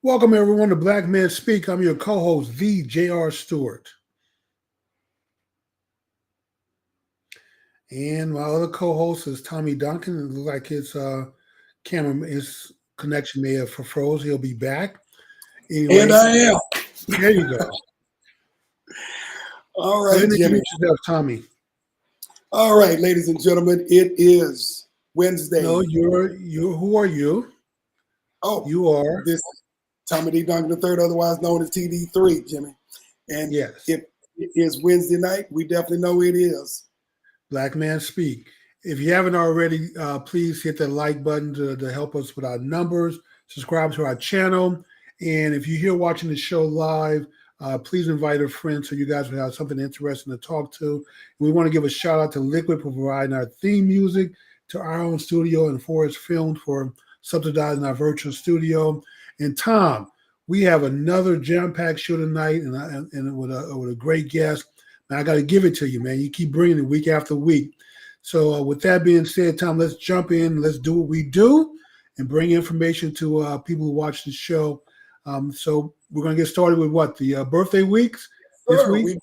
Welcome everyone to Black Men Speak. I'm your co-host, the J.R. Stewart. And my other co-host is Tommy Duncan. It looks like his connection may have froze. He'll be back. Anyway, and I am. There you go. All right, Introduce Jimmy. yourself, Tommy. All right, ladies and gentlemen, it is Wednesday. No, you're. Who are you? Oh, you are. This Tommy D. Duncan III, otherwise known as TD3, Jimmy. And yes, if it is Wednesday night, we definitely know it is Black Man Speak. If you haven't already, please hit the like button to help us with our numbers. Subscribe to our channel. And if you're here watching the show live, please invite a friend so you guys will have something interesting to talk to. We want to give a shout out to Liquid for providing our theme music, to our own studio and Forest Films for subsidizing our virtual studio. And Tom, we have another jam-packed show tonight, and with a great guest. And I got to give it to you, man. You keep bringing it week after week. So with that being said, Tom, let's jump in. Let's do what we do and bring information to people who watch the show. So we're going to get started with what? The birthday weeks this week?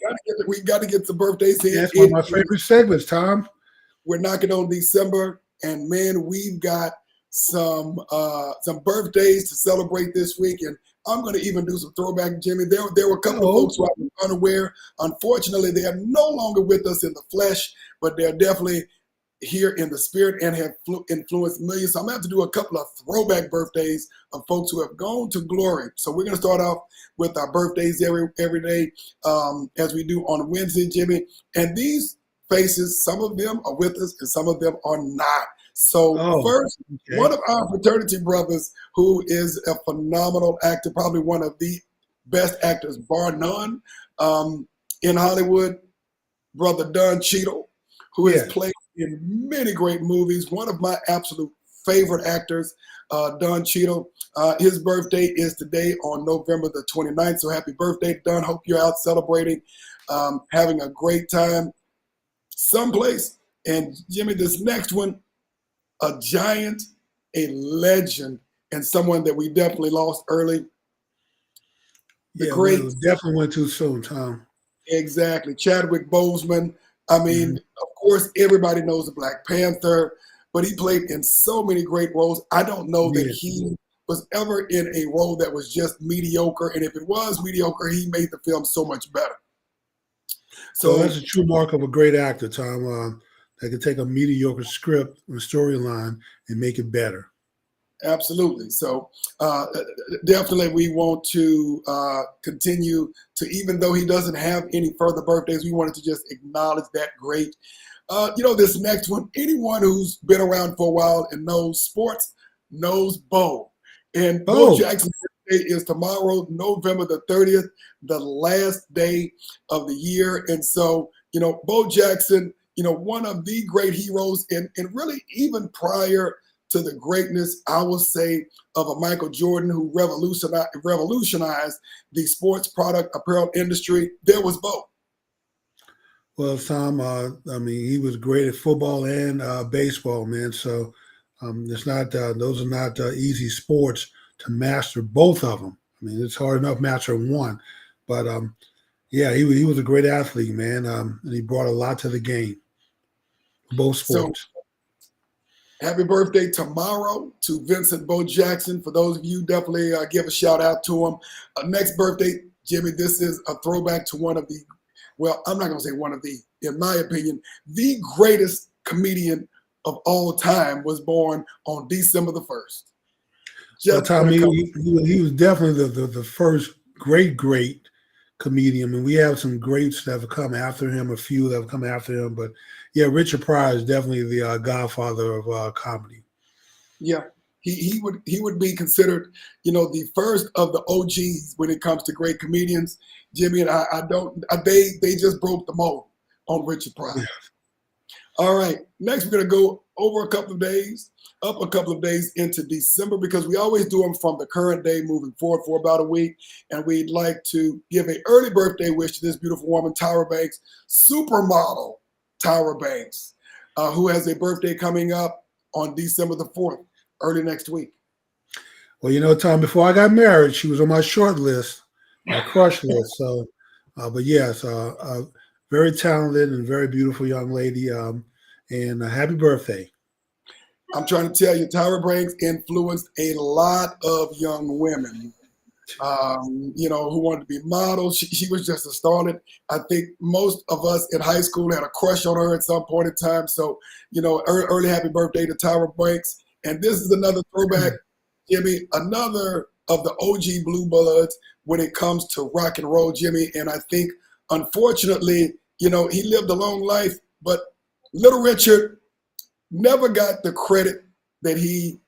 We got to get some birthdays in. That's one of my favorite segments, Tom. We're knocking on December, and man, we've got some birthdays to celebrate this week. And I'm going to even do some throwback, Jimmy. There were a couple of folks who are unaware. Unfortunately, they are no longer with us in the flesh, but they're definitely here in the spirit and have influenced millions. So I'm going to have to do a couple of throwback birthdays of folks who have gone to glory. So we're going to start off with our birthdays every day as we do on Wednesday, Jimmy. And these faces, some of them are with us and some of them are not. So first, one of our fraternity brothers who is a phenomenal actor, probably one of the best actors, bar none, in Hollywood, Brother Don Cheadle, who has played in many great movies. One of my absolute favorite actors, Don Cheadle. His birthday is today on November the 29th. So happy birthday, Don. Hope you're out celebrating, having a great time someplace. And Jimmy, this next one, a giant, a legend, and someone that we definitely lost early. The great. It definitely went too soon, Tom. Exactly. Chadwick Boseman. I mean, of course, everybody knows the Black Panther, but he played in so many great roles. I don't know that he was ever in a role that was just mediocre. And if it was mediocre, he made the film so much better. So that's a true mark of a great actor, Tom. That can take a mediocre script or storyline and make it better. Absolutely. So definitely we want to continue to, even though he doesn't have any further birthdays, we wanted to just acknowledge that great. This next one, anyone who's been around for a while and knows sports knows Bo. And Bo Jackson's birthday is tomorrow, November the 30th, the last day of the year. And so, Bo Jackson, one of the great heroes, and really even prior to the greatness, I will say, of a Michael Jordan who revolutionized the sports product apparel industry, there was Bo. Well, Tom, he was great at football and baseball, man. So those are not easy sports to master, both of them. I mean, it's hard enough mastering one, but he was a great athlete, man, and he brought a lot to the game, both sports. So, happy birthday tomorrow to Vincent Bo Jackson. For those of you, definitely give a shout out to him. Next birthday, Jimmy, this is a throwback to one of the, well, I'm not going to say one of the, in my opinion, the greatest comedian of all time was born on December the 1st. Well, Tom, he was definitely the first great comedian. I mean, we have some greats that have come after him, a few that have come after him, but yeah, Richard Pryor is definitely the godfather of comedy. Yeah, he would be considered, the first of the OGs when it comes to great comedians. Jimmy and they just broke the mold on Richard Pryor. Yeah. All right, next we're gonna go over a couple of days into December, because we always do them from the current day moving forward for about a week. And we'd like to give an early birthday wish to this beautiful woman, Tyra Banks, supermodel Tyra Banks, who has a birthday coming up on December the 4th, early next week. Well, Tom, before I got married, she was on my short list, my crush list. So, but yes, very talented and very beautiful young lady. And happy birthday. I'm trying to tell you, Tyra Banks influenced a lot of young women, who wanted to be models. She was just a starlet. I think most of us in high school had a crush on her at some point in time. So, early happy birthday to Tyra Banks. And this is another throwback, Jimmy, another of the OG Blue Bloods when it comes to rock and roll, Jimmy. And I think, unfortunately, he lived a long life, but Little Richard never got the credit that he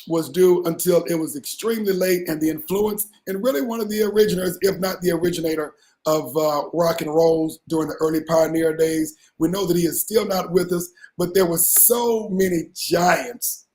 was due until it was extremely late, and the influence, and really one of the originators, if not the originator, of rock and rolls during the early pioneer days. We know that he is still not with us, but there were so many giants,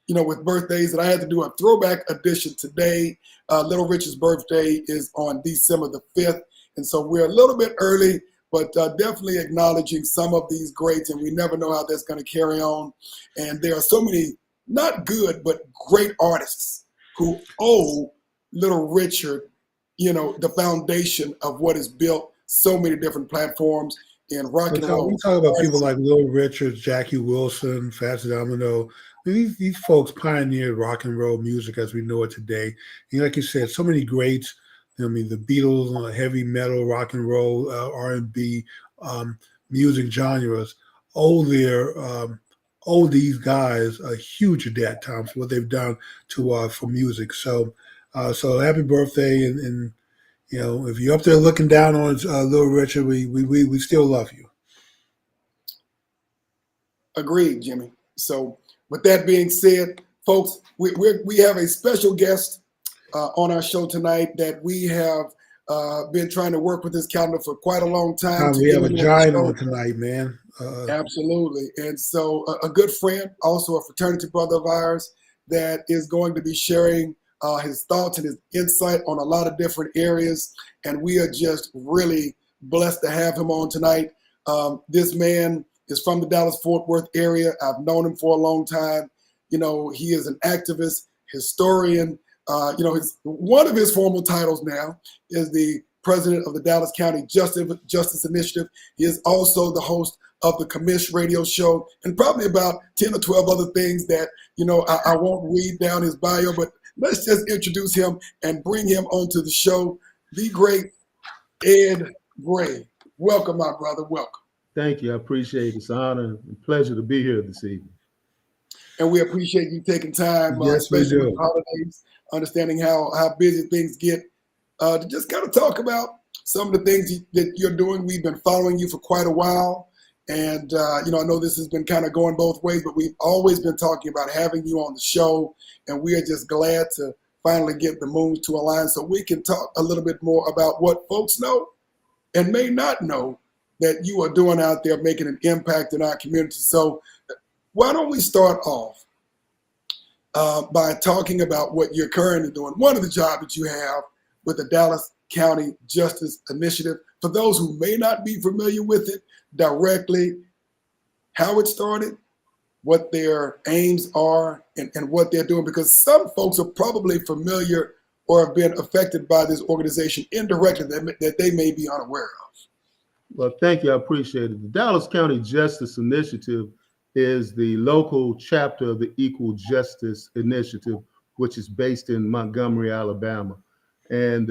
with birthdays that I had to do a throwback edition today. Little Richard's birthday is on December the 5th, and so we're a little bit early, but definitely acknowledging some of these greats, and we never know how that's going to carry on. And there are so many not good, but great artists who owe Little Richard, the foundation of what is built so many different platforms in rock and roll. We talk about people like Little Richard, Jackie Wilson, Fats Domino. These folks pioneered rock and roll music as we know it today. And like you said, so many greats. The Beatles, heavy metal, rock and roll, R&B, music genres owe these guys a huge debt, Tom, for what they've done for music. So happy birthday, and if you're up there looking down on Little Richard, we still love you. Agreed, Jimmy. So with that being said, folks, we have a special guest on our show tonight that we have been trying to work with this calendar for quite a long time. We have a giant on tonight, man. Absolutely. And so a good friend, also a fraternity brother of ours, that is going to be sharing his thoughts and his insight on a lot of different areas. And we are just really blessed to have him on tonight. This man is from the Dallas-Fort Worth area. I've known him for a long time. He is an activist, historian. One of his formal titles now is the president of the Dallas County Justice Initiative. He is also the host of the Commish Radio Show, and probably about 10 or 12 other things that, I won't read down his bio, but let's just introduce him and bring him onto the show. The great Ed Gray. Welcome, my brother. Welcome. Thank you. I appreciate it. It's an honor and pleasure to be here this evening. And we appreciate you taking time, yes, especially with holidays, understanding how busy things get, to just kind of talk about some of the things that you're doing. We've been following you for quite a while. And, I know this has been kind of going both ways, but we've always been talking about having you on the show. And we are just glad to finally get the moons to align so we can talk a little bit more about what folks know and may not know that you are doing out there, making an impact in our community. So why don't we start off by talking about what you're currently doing, one of the jobs that you have with the Dallas County Justice Initiative. For those who may not be familiar with it directly, how it started, what their aims are, and what they're doing, because some folks are probably familiar or have been affected by this organization indirectly that they may be unaware of. Well, thank you. I appreciate it. The Dallas County Justice Initiative is the local chapter of the Equal Justice Initiative, which is based in Montgomery, Alabama. And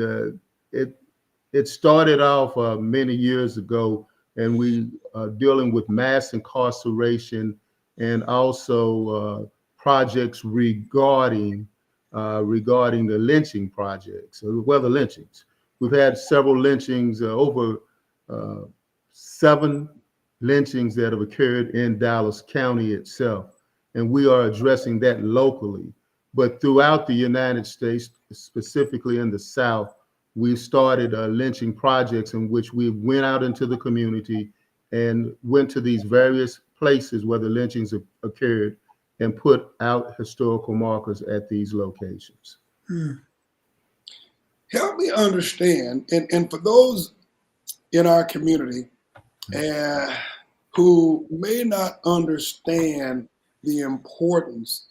it started off many years ago, and we are dealing with mass incarceration and also projects regarding the lynching projects, the lynchings. We've had several lynchings, over 7 lynchings that have occurred in Dallas County itself, and we are addressing that locally. But throughout the United States, specifically in the South, we started lynching projects in which we went out into the community and went to these various places where the lynchings occurred and put out historical markers at these locations. Help me understand, and for those in our community who may not understand the importance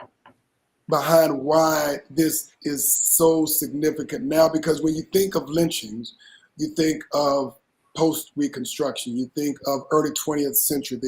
behind why this is so significant now, because when you think of lynchings, you think of post-Reconstruction, you think of early 20th century,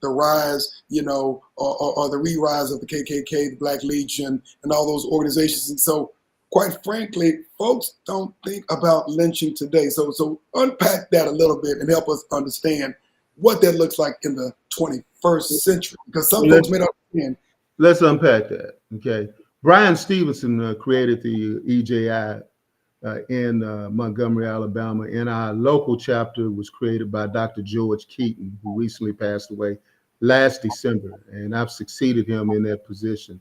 the rise, or the re-rise of the KKK, the Black Legion, and all those organizations. And so, quite frankly, folks don't think about lynching today. So unpack that a little bit and help us understand what that looks like in the 21st century, because some folks may not understand. Let's unpack that. Okay. Brian Stevenson created the EJI in Montgomery, Alabama, and our local chapter was created by Dr. George Keaton, who recently passed away last December, and I've succeeded him in that position.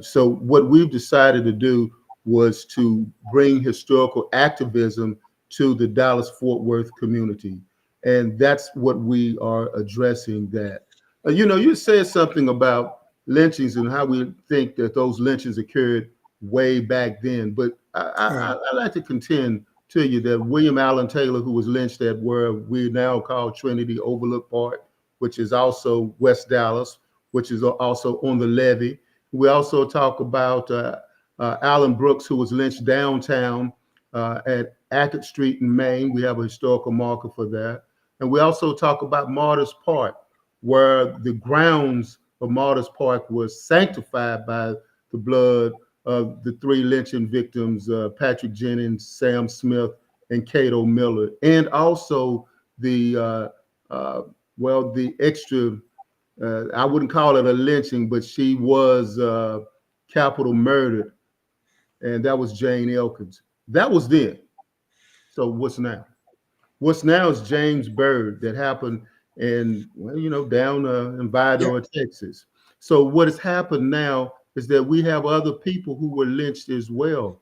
So what we've decided to do was to bring historical activism to the Dallas-Fort Worth community, and that's what we are addressing that. You said something about lynchings and how we think that those lynchings occurred way back then, but I like to contend to you that William Allen Taylor, who was lynched at where we now call Trinity Overlook Park, which is also West Dallas, which is also on the levee. We also talk about Alan Brooks, who was lynched downtown at Ackett Street in Maine. We have a historical marker for that. And we also talk about Martyrs Park, where the grounds of Martyrs Park was sanctified by the blood of the three lynching victims, Patrick Jennings, Sam Smith, and Cato Miller, and also the extra, I wouldn't call it a lynching, but she was capital murdered, and that was Jane Elkins. That was then. So what's now? What's now is James Byrd that happened in, down in Vidor, Texas. So what has happened now is that we have other people who were lynched as well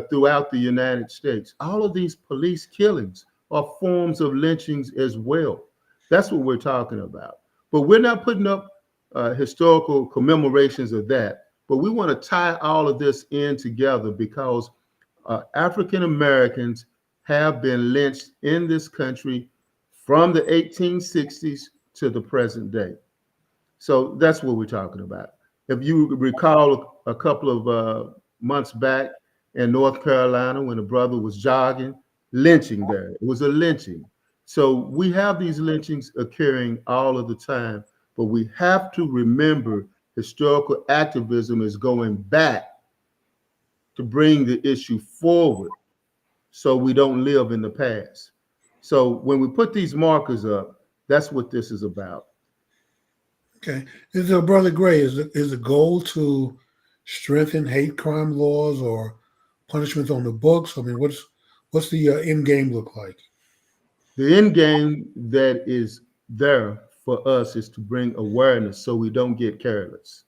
throughout the United States. All of these police killings are forms of lynchings as well. That's what we're talking about. But we're not putting up historical commemorations of that. But we want to tie all of this in together because African Americans have been lynched in this country from the 1860s to the present day. So that's what we're talking about. If you recall a couple of months back in North Carolina when a brother was jogging, lynching there. It was a lynching. So we have these lynchings occurring all of the time, but we have to remember historical activism is going back to bring the issue forward so we don't live in the past. So when we put these markers up, that's what this is about. Okay. Brother Gray, is the goal to strengthen hate crime laws or punishments on the books? I mean, what's the end game look like? The end game that is there for us is to bring awareness so we don't get careless.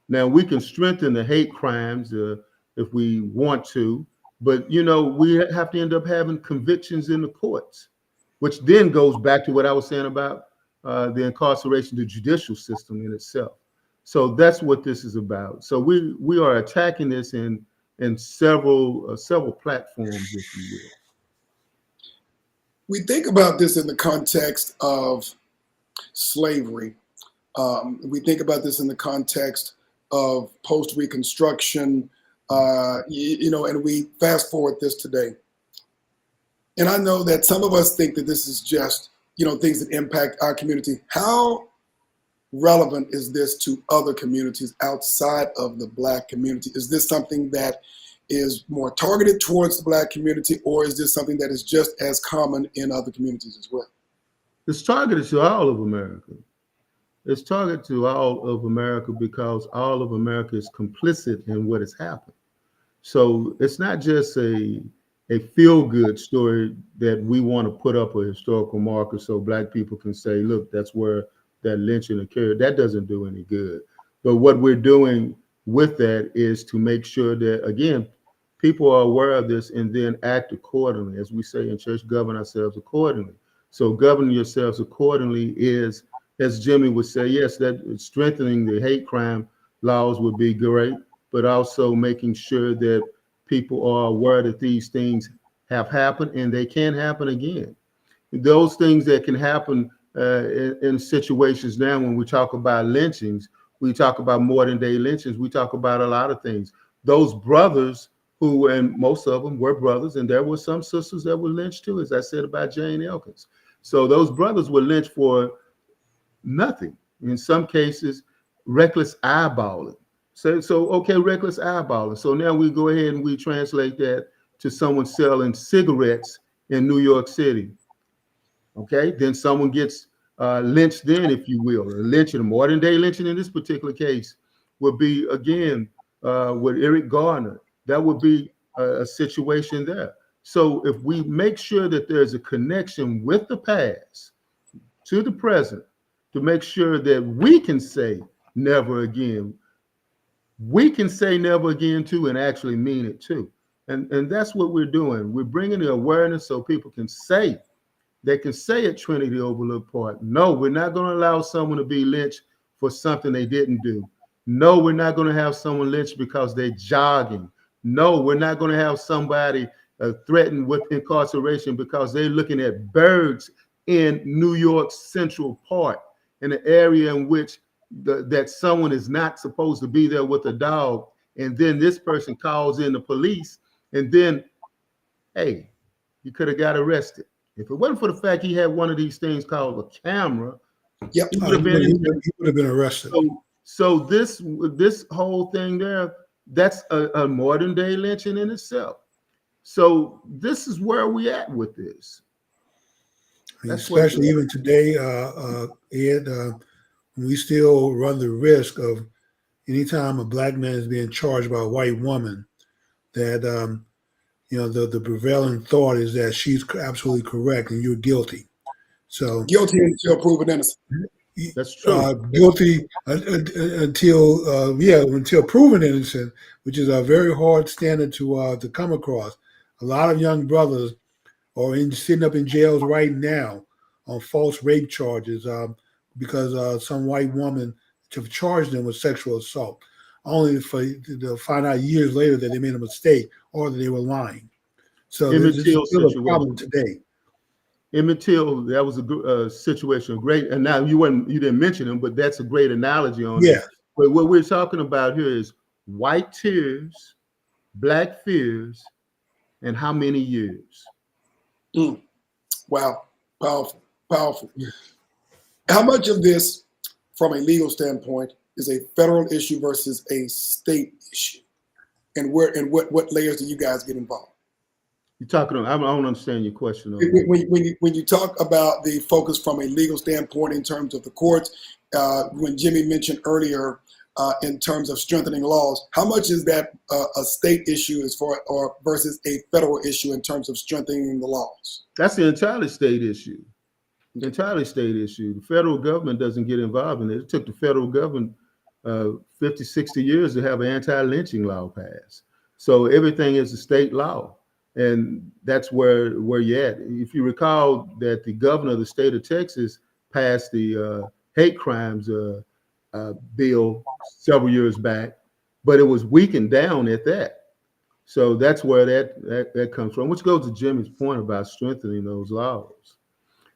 Now, we can strengthen the hate crimes if we want to, but, we have to end up having convictions in the courts, which then goes back to what I was saying about the incarceration, the judicial system in itself. So that's what this is about. So we are attacking this in several platforms, if you will. We think about this in the context of slavery. We think about this in the context of post-Reconstruction, and we fast forward this today. And I know that some of us think that this is just, things that impact our community. How relevant is this to other communities outside of the Black community? Is this something that is more targeted towards the Black community, or is this something that is just as common in other communities as well? It's targeted to all of America. It's targeted to all of America because all of America is complicit in what has happened. So it's not just a feel-good story that we want to put up a historical marker so Black people can say, look, that's where that lynching occurred. That doesn't do any good. But what we're doing with that is to make sure that, again, people are aware of this and then act accordingly. As we say in church, govern ourselves accordingly. So governing yourselves accordingly is, as Jimmy would say, yes, that strengthening the hate crime laws would be great, but also making sure that people are aware that these things have happened and they can happen again. Those things that can happen in situations now when we talk about lynchings We talk about modern day lynchings. We talk about a lot of things. Those brothers who, and most of them were brothers, and there were some sisters that were lynched too, as I said about Jane Elkins. So those brothers were lynched for nothing. In some cases, reckless eyeballing. So okay, reckless eyeballing. So now we go ahead and we translate that to someone selling cigarettes in New York City. Okay, then someone gets lynched then, if you will. Lynching, modern day lynching in this particular case would be, again, with Eric Garner. That would be a situation there. So if we make sure that there's a connection with the past to the present, to make sure that we can say never again, we can say never again too and actually mean it too. And that's what we're doing. We're bringing the awareness so people can say, they can say at Trinity Overlook Park, no, we're not going to allow someone to be lynched for something they didn't do. No, we're not going to have someone lynched because they're jogging. No, we're not going to have somebody threatened with incarceration because they're looking at birds in New York Central Park, in an area in which that someone is not supposed to be there with a dog. And then this person calls in the police, and then, hey, you could have got arrested. If it wasn't for the fact he had one of these things called a camera, yep, he would have been arrested. So this whole thing there, that's a modern day lynching in itself. So this is where we at with this. Especially even today, Ed, we still run the risk of anytime a black man is being charged by a white woman, that the prevailing thought is that she's absolutely correct and you're guilty. So guilty until proven innocent. That's true. Guilty until proven innocent, which is a very hard standard to come across. A lot of young brothers are sitting up in jails right now on false rape charges because some white woman to charge them with sexual assault, only to find out years later that they made a mistake or that they were lying. So this is still a problem today. Emmett Till, that was a situation, great. And now you didn't mention him, but that's a great analogy on it. But what we're talking about here is white tears, black fears, and how many years? Wow, powerful. How much of this, from a legal standpoint, is a federal issue versus a state issue? And what layers do you guys get involved? You're talking. I don't understand your question. When you talk about the focus from a legal standpoint in terms of the courts, when Jimmy mentioned earlier in terms of strengthening laws, how much is that a state issue or versus a federal issue in terms of strengthening the laws? That's the entirely state issue. The entirely state issue. The federal government doesn't get involved in it. It took the federal government 50, 60 years to have an anti-lynching law passed. So everything is a state law. And that's where you're at. If you recall that the governor of the state of Texas passed the hate crimes bill several years back, but it was weakened down at that. So that's where that comes from, which goes to Jimmy's point about strengthening those laws.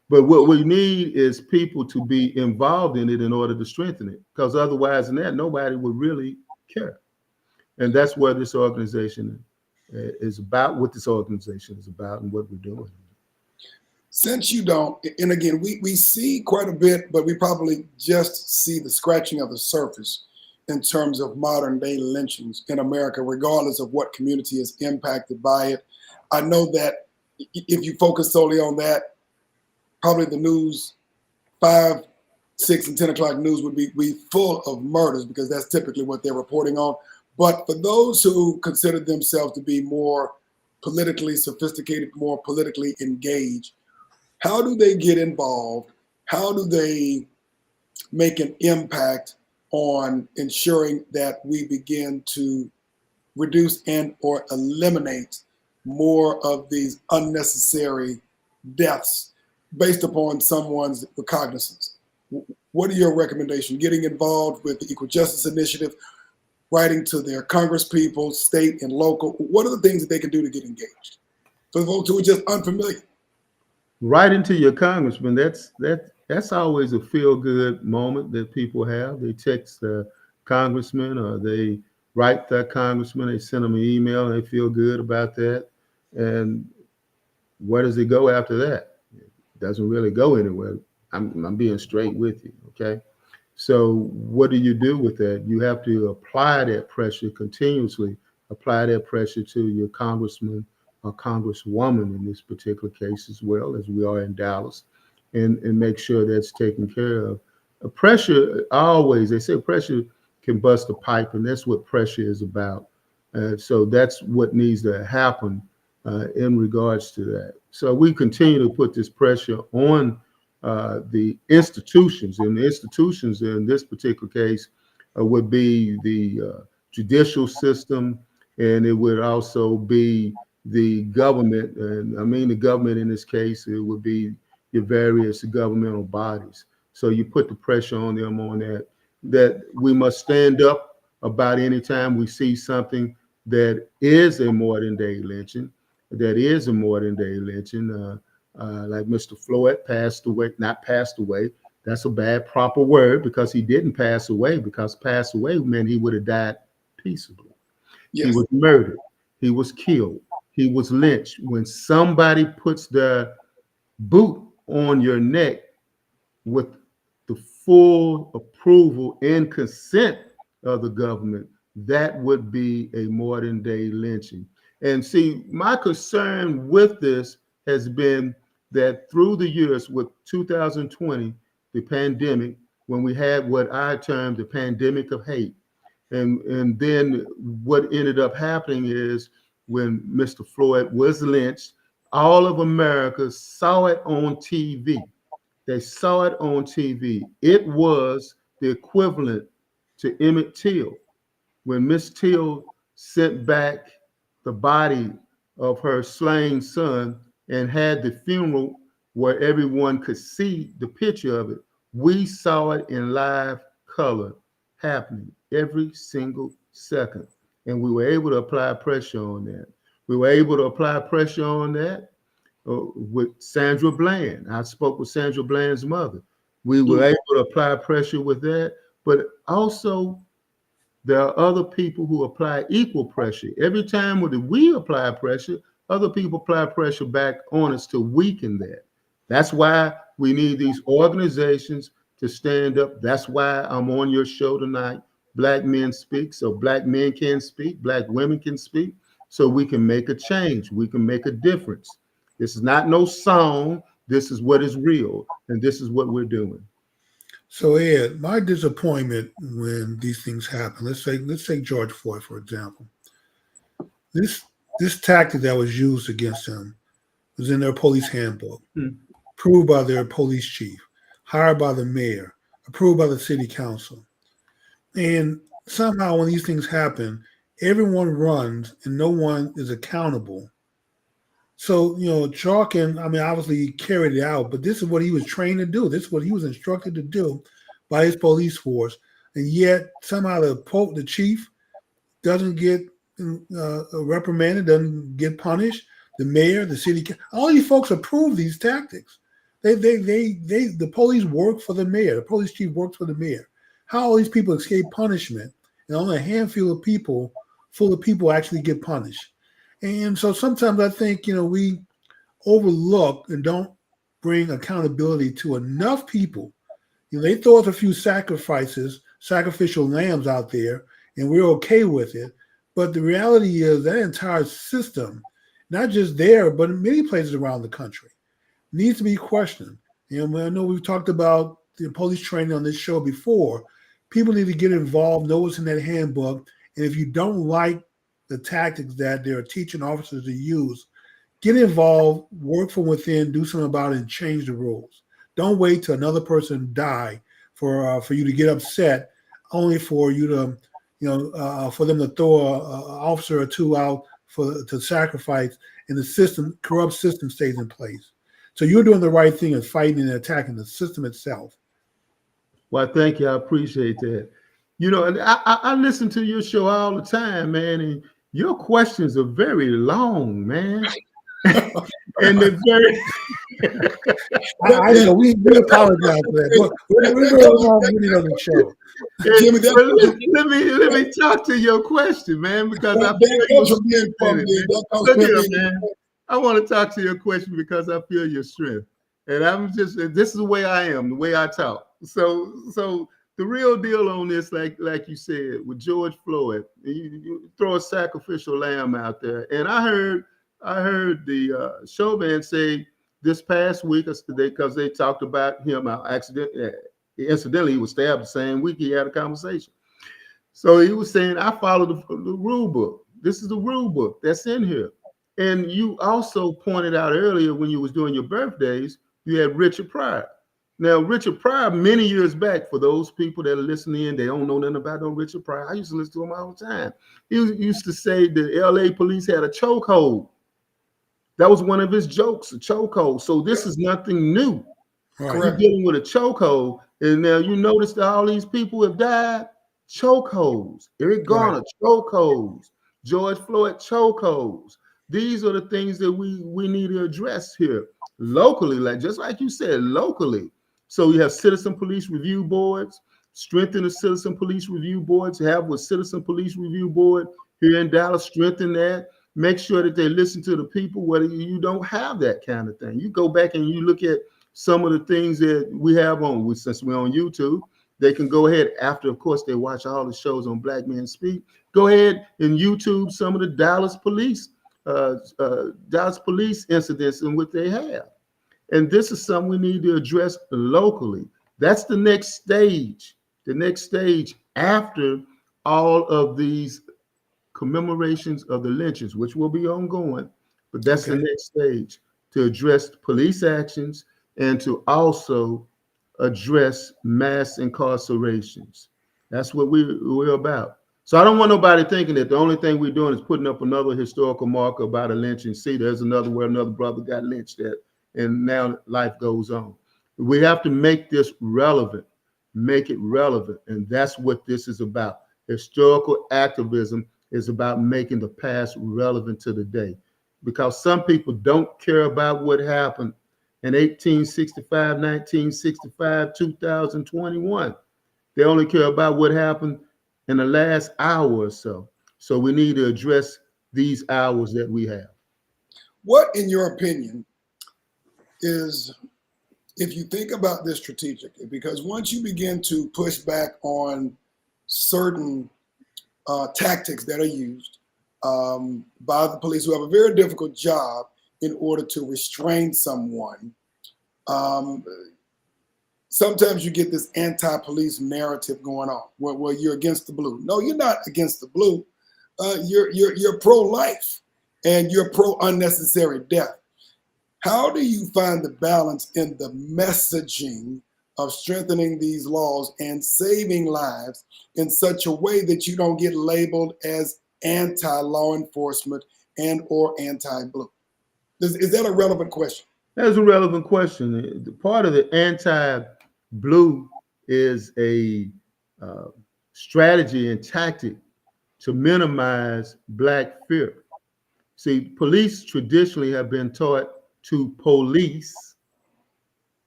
But what we need is people to be involved in it in order to strengthen it, because otherwise than that, nobody would really care. And that's where this organization is about, what this organization is about and what we're doing. Since you don't, and again, we see quite a bit, but we probably just see the scratching of the surface in terms of modern day lynchings in America, regardless of what community is impacted by it. I know that if you focus solely on that, probably the news, 5, 6, and 10 o'clock news would be full of murders, because that's typically what they're reporting on. But for those who consider themselves to be more politically sophisticated, more politically engaged, how do they get involved? How do they make an impact on ensuring that we begin to reduce and or eliminate more of these unnecessary deaths based upon someone's recognizance? What are your recommendations? Getting involved with the Equal Justice Initiative, writing to their congresspeople, state and local. What are the things that they can do to get engaged? For folks who are just unfamiliar. Writing to your congressman, that's That's always a feel-good moment that people have. They text the congressman or they write that congressman, they send them an email, and they feel good about that. And where does it go after that? It doesn't really go anywhere. I'm being straight with you, okay? So what do you do with that? You have to apply that pressure continuously, apply that pressure to your congressman or congresswoman in this particular case, as well as we are in Dallas, and make sure that's taken care of. Pressure always, they say pressure can bust a pipe, and that's what pressure is about. So that's what needs to happen in regards to that. So we continue to put this pressure on the institutions, and the institutions in this particular case would be the judicial system, and it would also be the government. And I mean the government in this case, it would be your various governmental bodies. So you put the pressure on them on that we must stand up about any time we see something that is a modern day lynching, like Mr. Floyd passed away, not passed away. That's a bad proper word, because he didn't pass away, because pass away meant he would have died peaceably. Yes. He was murdered. He was killed. He was lynched. When somebody puts their boot on your neck with the full approval and consent of the government, that would be a modern day lynching. And see, my concern with this has been that through the years with 2020, the pandemic, when we had what I termed the pandemic of hate, and then what ended up happening is when Mr. Floyd was lynched, all of America saw it on TV. They saw it on TV. It was the equivalent to Emmett Till. When Miss Till sent back the body of her slain son and had the funeral where everyone could see the picture of it, we saw it in live color happening every single second. And we were able to apply pressure on that. We were able to apply pressure on that with Sandra Bland. I spoke with Sandra Bland's mother. We were able to apply pressure with that, but also there are other people who apply equal pressure. Every time we apply pressure, other people apply pressure back on us to weaken that. That's why we need these organizations to stand up. That's why I'm on your show tonight. Black Men Speak, so black men can speak, black women can speak, so we can make a change. We can make a difference. This is not no song. This is what is real, and this is what we're doing. So Ed, my disappointment when these things happen, let's say George Floyd, for example. This tactic that was used against him was in their police handbook, approved by their police chief, hired by the mayor, approved by the city council. And somehow when these things happen, everyone runs and no one is accountable. So, Chalkin, obviously he carried it out, but this is what he was trained to do. This is what he was instructed to do by his police force. And yet somehow the chief doesn't get reprimanded, doesn't get punished. The mayor, the city, all these folks approve these tactics. The police work for the mayor. The police chief works for the mayor. How all these people escape punishment, and only a handful of people, actually get punished. And so sometimes I think, we overlook and don't bring accountability to enough people. They throw us a few sacrificial lambs out there, and we're okay with it. But the reality is that entire system, not just there, but in many places around the country, needs to be questioned. I know we've talked about the police training on this show before. People need to get involved, know what's in that handbook. And if you don't like the tactics that they're teaching officers to use, get involved, work from within, do something about it, and change the rules. Don't wait till another person die for you to get upset, only for you to, for them to throw an officer or two out to sacrifice, and the corrupt system stays in place. So you're doing the right thing and fighting and attacking the system itself. Well, thank you. I appreciate that. And I listen to your show all the time, man, and your questions are very long, man. And they're I know we apologize for that. But we're really on the show. Jimmy, Let me talk to your question, man, because I that feel comes from being Look here, man. I want to talk to your question because I feel your strength, and this is the way I am, the way I talk. So the real deal on this, like you said, with George Floyd, you throw a sacrificial lamb out there, and I heard the showman say this past week, because they talked about him incidentally, he was stabbed the same week he had a conversation. So he was saying, I follow the rule book. This is the rule book that's in here. And you also pointed out earlier when you was doing your birthdays, you had Richard Pryor. Now, Richard Pryor, many years back, for those people that are listening in, they don't know nothing about no Richard Pryor. I used to listen to him all the time. He used to say the LA police had a chokehold. That was one of his jokes, a chokehold. So this is nothing new. Right. You're dealing with a chokehold. And now you notice that all these people have died, chokeholds. Eric Garner, chokeholds. George Floyd, chokeholds. These are the things that we need to address here locally, just like you said, locally. So we have citizen police review boards, strengthen the citizen police review boards, have a citizen police review board here in Dallas, strengthen that. Make sure that they listen to the people, whether you don't have that kind of thing. You go back and you look at some of the things that we have on, since we're on YouTube, they can go ahead after, of course, they watch all the shows on Black Men Speak. Go ahead and YouTube some of the Dallas police incidents and what they have. And this is something we need to address locally. That's the next stage. The next stage after all of these commemorations of the lynchings, which will be ongoing, but that's the next stage to address police actions and to also address mass incarcerations. That's what we're about. So I don't want nobody thinking that the only thing we're doing is putting up another historical marker about a lynching. See, there's another where another brother got lynched at, and now life goes on. We have to make this relevant, make it relevant, and that's what this is about. Historical activism is about making the past relevant to the day, because some people don't care about what happened in 1865, 1965, 2021. They only care about what happened in the last hour or so. So we need to address these hours that we have. What, in your opinion, is, if you think about this strategically, because once you begin to push back on certain tactics that are used by the police, who have a very difficult job in order to restrain someone, sometimes you get this anti-police narrative going on, where you're against the blue. No, you're not against the blue. You're pro-life and you're pro-unnecessary death. How do you find the balance in the messaging of strengthening these laws and saving lives in such a way that you don't get labeled as anti-law enforcement and or anti-blue? Is that a relevant question? That's a relevant question. Part of the anti-blue is a strategy and tactic to minimize Black fear. See, police traditionally have been taught to police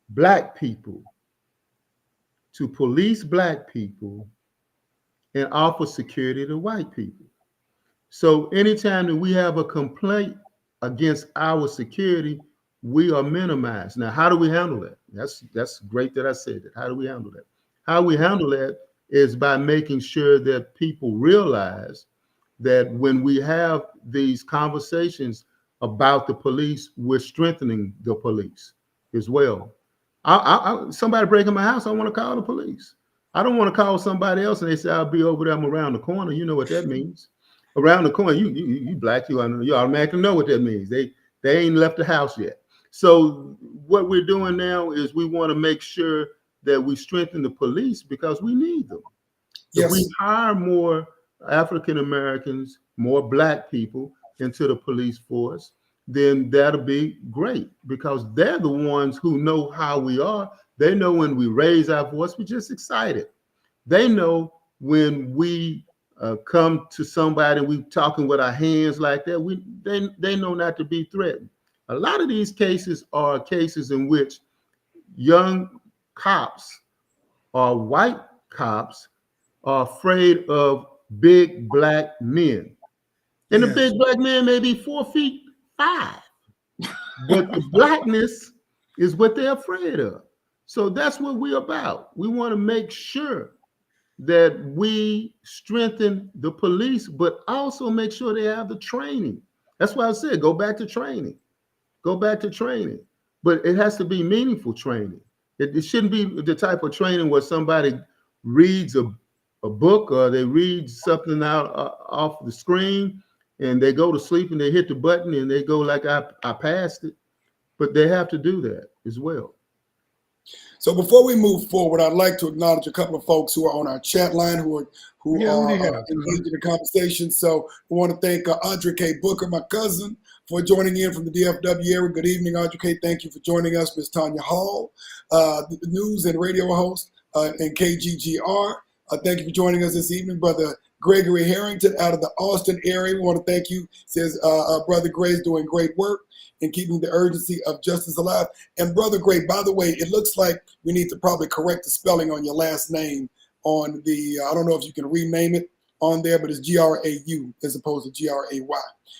Black people, and offer security to white people. So anytime that we have a complaint against our security, we are minimized. Now, how do we handle that? That's great that I said that. How do we handle that? How we handle that is by making sure that people realize that when we have these conversations about the police, we're strengthening the police as well. Somebody breaking my house, I want to call the police. I don't want to call somebody else and they say, I'll be over there, I'm around the corner. You know what that means. Around the corner, you Black, you automatically know what that means. They ain't left the house yet. So what we're doing now is we want to make sure that we strengthen the police because we need them. Yes. If we hire more African Americans, more Black people into the police force, then that'll be great because they're the ones who know how we are. They know when we raise our voice, we're just excited. They know when we come to somebody, we talking with our hands like that, they know not to be threatened. A lot of these cases are cases in which young cops or white cops are afraid of big black men. And the big black man may be 4'5", but the blackness is what they're afraid of. So that's what we're about. We want to make sure that we strengthen the police, but also make sure they have the training. That's why I said, go back to training. Go back to training. But it has to be meaningful training. It shouldn't be the type of training where somebody reads a book or they read something out off the screen and they go to sleep and they hit the button and they go like, I passed it. But they have to do that as well. So before we move forward, I'd like to acknowledge a couple of folks who are on our chat line who are engaged in the conversation. So I want to thank Audrey K. Booker, my cousin, for joining in from the DFW area. Good evening, Audrey K. Thank you for joining us. Ms. Tanya Hall, the news and radio host and KGGR. Thank you for joining us this evening. Brother Gregory Harrington out of the Austin area. We want to thank you. Says Brother Gray's doing great work in keeping the urgency of justice alive. And Brother Gray, by the way, it looks like we need to probably correct the spelling on your last name on the, I don't know if you can rename it on there, but it's Grau as opposed to Gray.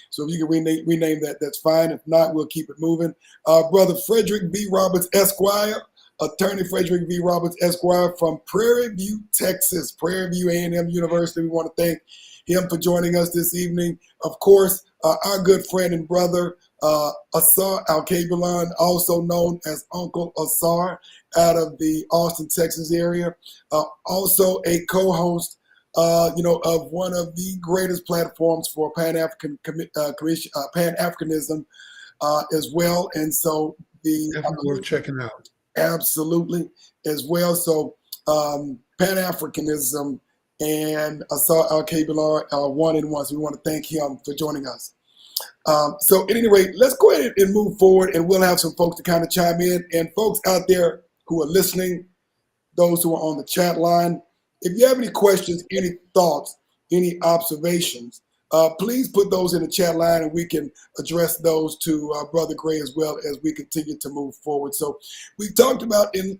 So if you can rename that, that's fine. If not, we'll keep it moving. Brother Frederick V. Roberts, Esquire, Attorney Frederick V. Roberts, Esquire from Prairie View, Texas, Prairie View A&M University. We want to thank him for joining us this evening. Of course, our good friend and brother, Asar Al-Kabilan, also known as Uncle Asar, out of the Austin, Texas area. Also a co-host, of one of the greatest platforms for Pan-Africanism as well. And so definitely worth checking out. Absolutely, as well. So Pan-Africanism and Asar Al-Kabilan are one in one. So we want to thank him for joining us. So at any rate, let's go ahead and move forward, and we'll have some folks to kind of chime in. And folks out there who are listening, those who are on the chat line, if you have any questions, any thoughts, any observations, please put those in the chat line and we can address those to Brother Gray as well as we continue to move forward. So we talked about, and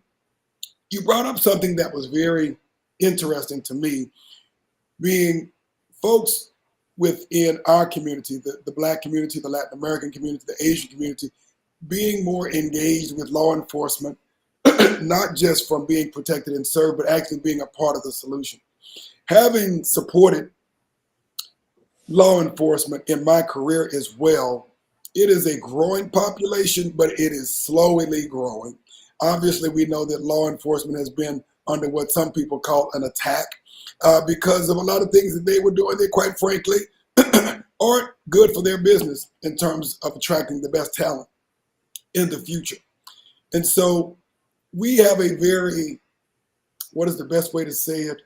you brought up something that was very interesting to me, being folks within our community, the Black community, the Latin American community, the Asian community, being more engaged with law enforcement, not just from being protected and served, but actually being a part of the solution. Having supported law enforcement in my career as well, it is a growing population, but it is slowly growing. Obviously, we know that law enforcement has been under what some people call an attack because of a lot of things that they were doing that, quite frankly, aren't good for their business in terms of attracting the best talent in the future. And so we have a very, what is the best way to say it,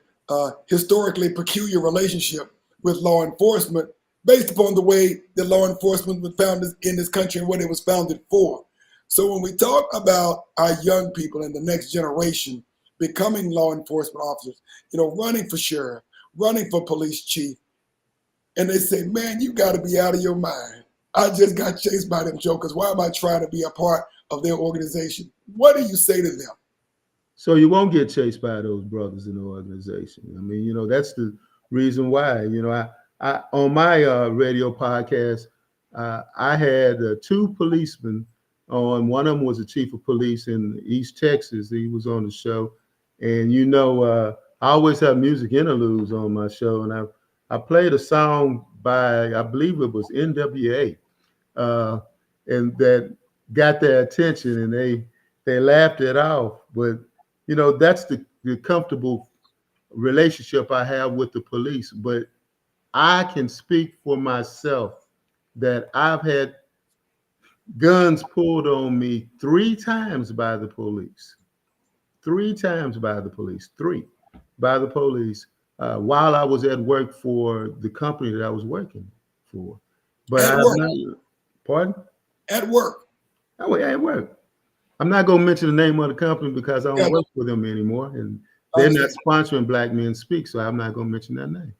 historically peculiar relationship with law enforcement based upon the way that law enforcement was founded in this country and what it was founded for. So when we talk about our young people and the next generation becoming law enforcement officers, running for sheriff, running for police chief, and they say, man, you got to be out of your mind. I just got chased by them jokers. Why am I trying to be a part of their organization? What do you say to them? So you won't get chased by those brothers in the organization. I mean, that's the reason why. I on my radio podcast, I had 2 policemen on. One of them was the chief of police in East Texas. He was on the show. And, I always have music interludes on my show. And I played a song by, I believe it was NWA, and that got their attention, and they laughed it off. But, that's the comfortable relationship I have with the police. But I can speak for myself that I've had guns pulled on me 3 times by the police. 3 times by the police. 3 by the police while I was at work for the company that I was working for. But at work. Pardon? At work. Oh, yeah, at work. I'm not going to mention the name of the company because I don't work for them anymore, and they're not sponsoring Black Men Speak, so I'm not going to mention that name.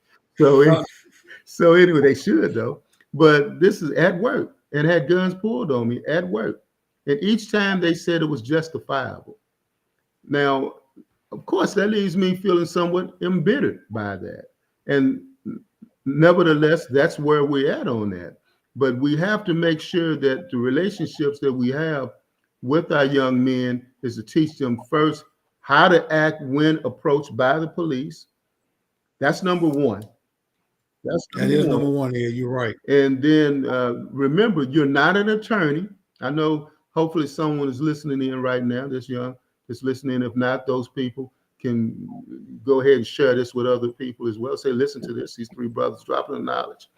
So anyway, they should though. But this is at work. and had guns pulled on me at work. And each time they said it was justifiable. Now, of course, that leaves me feeling somewhat embittered by that. And nevertheless, that's where we're at on that. But we have to make sure that the relationships that we have with our young men is to teach them first how to act when approached by the police. That's number one. That is number one here. You're right. And then remember, you're not an attorney. I know hopefully someone is listening in right now that's young, that's listening. If not, those people can go ahead and share this with other people as well. Say, listen to this, these three brothers dropping the knowledge.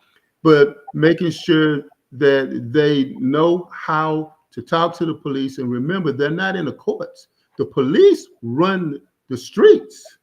But making sure that they know how to talk to the police. And remember, they're not in the courts. The police run the streets.